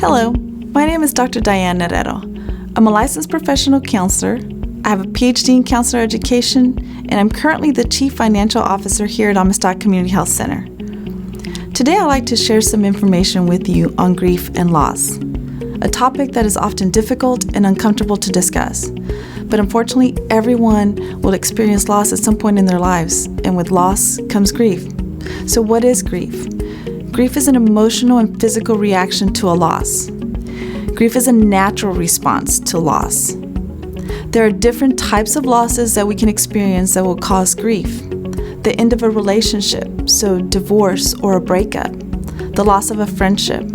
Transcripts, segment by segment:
Hello, my name is Dr. Diane Herrero. I'm a licensed professional counselor. I have a PhD in counselor education, and I'm currently the Chief Financial Officer here at Amistad Community Health Center. Today I'd like to share some information with you on grief and loss, a topic that is often difficult and uncomfortable to discuss. But unfortunately, everyone will experience loss at some point in their lives, and with loss comes grief. So what is grief? Grief is an emotional and physical reaction to a loss. Grief is a natural response to loss. There are different types of losses that we can experience that will cause grief. The end of a relationship, so divorce or a breakup. The loss of a friendship.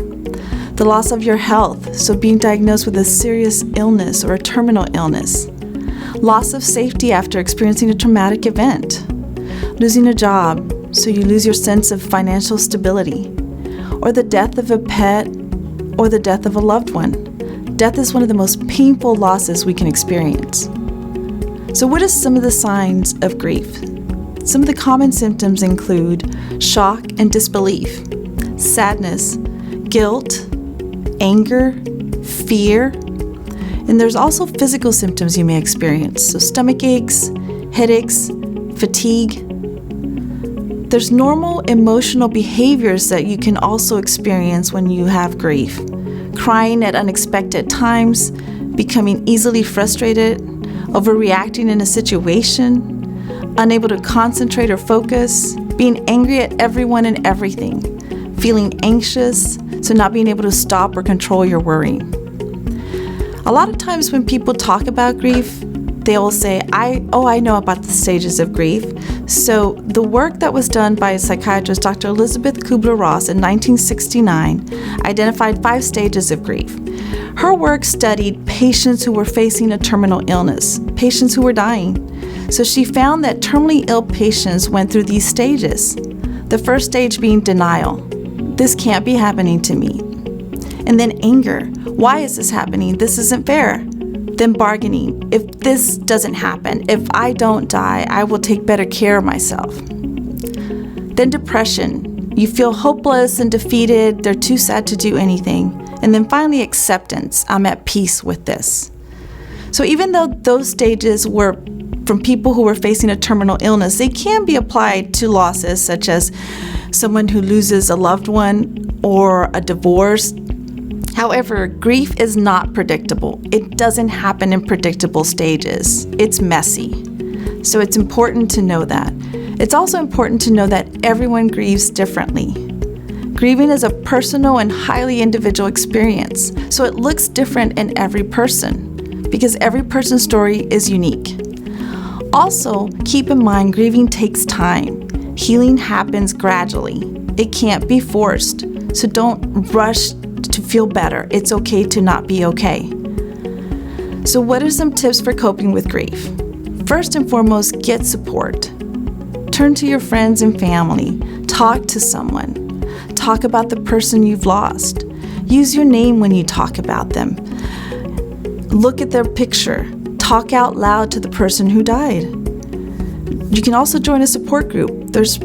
The loss of your health, so being diagnosed with a serious illness or a terminal illness. Loss of safety after experiencing a traumatic event. Losing a job, so you lose your sense of financial stability. Or the death of a pet, or the death of a loved one. Death is one of the most painful losses we can experience. So what are some of the signs of grief? Some of the common symptoms include shock and disbelief, sadness, guilt, anger, fear, and there's also physical symptoms you may experience, so stomach aches, headaches, fatigue. There's normal emotional behaviors that you can also experience when you have grief. Crying at unexpected times, becoming easily frustrated, overreacting in a situation, unable to concentrate or focus, being angry at everyone and everything, feeling anxious, so not being able to stop or control your worrying. A lot of times when people talk about grief, they will say, I know about the stages of grief. So the work that was done by psychiatrist Dr. Elizabeth Kubler-Ross in 1969 identified 5 stages of grief. Her work studied patients who were facing a terminal illness, patients who were dying. So she found that terminally ill patients went through these stages. The first stage being denial. This can't be happening to me. And then anger. Why is this happening? This isn't fair. Then bargaining. If this doesn't happen, if I don't die, I will take better care of myself. Then depression. You feel hopeless and defeated. They're too sad to do anything. And then finally acceptance. I'm at peace with this. So even though those stages were from people who were facing a terminal illness, they can be applied to losses such as someone who loses a loved one or a divorce. However, grief is not predictable. It doesn't happen in predictable stages. It's messy. So it's important to know that. It's also important to know that everyone grieves differently. Grieving is a personal and highly individual experience, so it looks different in every person because every person's story is unique. Also, keep in mind grieving takes time. Healing happens gradually. It can't be forced, so don't rush to feel better. It's okay to not be okay. So what are some tips for coping with grief? First and foremost, get support. Turn to your friends and family. Talk to someone. Talk about the person you've lost. Use your name when you talk about them. Look at their picture. Talk out loud to the person who died. You can also join a support group. There's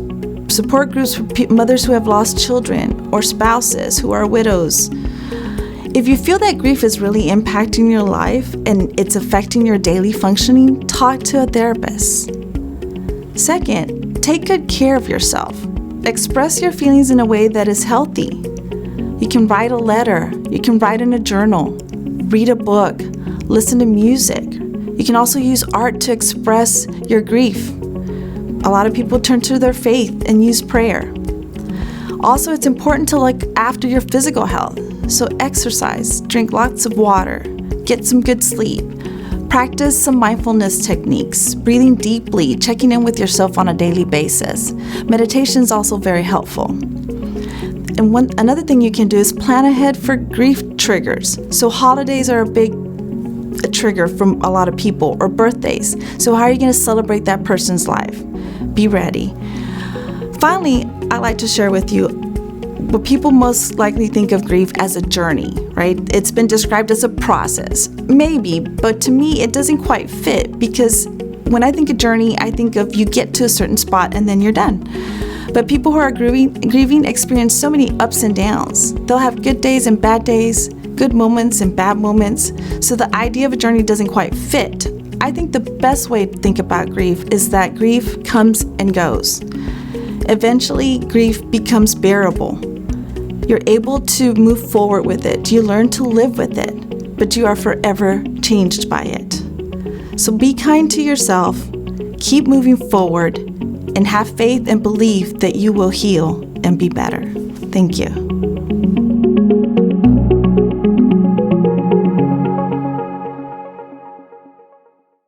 support groups for mothers who have lost children or spouses who are widows. If you feel that grief is really impacting your life and it's affecting your daily functioning, talk to a therapist. Second, take good care of yourself. Express your feelings in a way that is healthy. You can write a letter. You can write in a journal. Read a book. Listen to music. You can also use art to express your grief. A lot of people turn to their faith and use prayer. Also, it's important to look after your physical health. So exercise, drink lots of water, get some good sleep, practice some mindfulness techniques, breathing deeply, checking in with yourself on a daily basis. Meditation is also very helpful. And another thing you can do is plan ahead for grief triggers. So holidays are a trigger from a lot of people, or birthdays. So how are you going to celebrate that person's life? Be ready. Finally, I'd like to share with you what people most likely think of grief as a journey, right? It's been described as a process. Maybe, but to me, it doesn't quite fit because when I think of journey, I think of you get to a certain spot and then you're done. But people who are grieving experience so many ups and downs. They'll have good days and bad days, good moments and bad moments, so the idea of a journey doesn't quite fit. I think the best way to think about grief is that grief comes and goes. Eventually, grief becomes bearable. You're able to move forward with it. You learn to live with it, but you are forever changed by it. So be kind to yourself, keep moving forward, and have faith and belief that you will heal and be better. Thank you.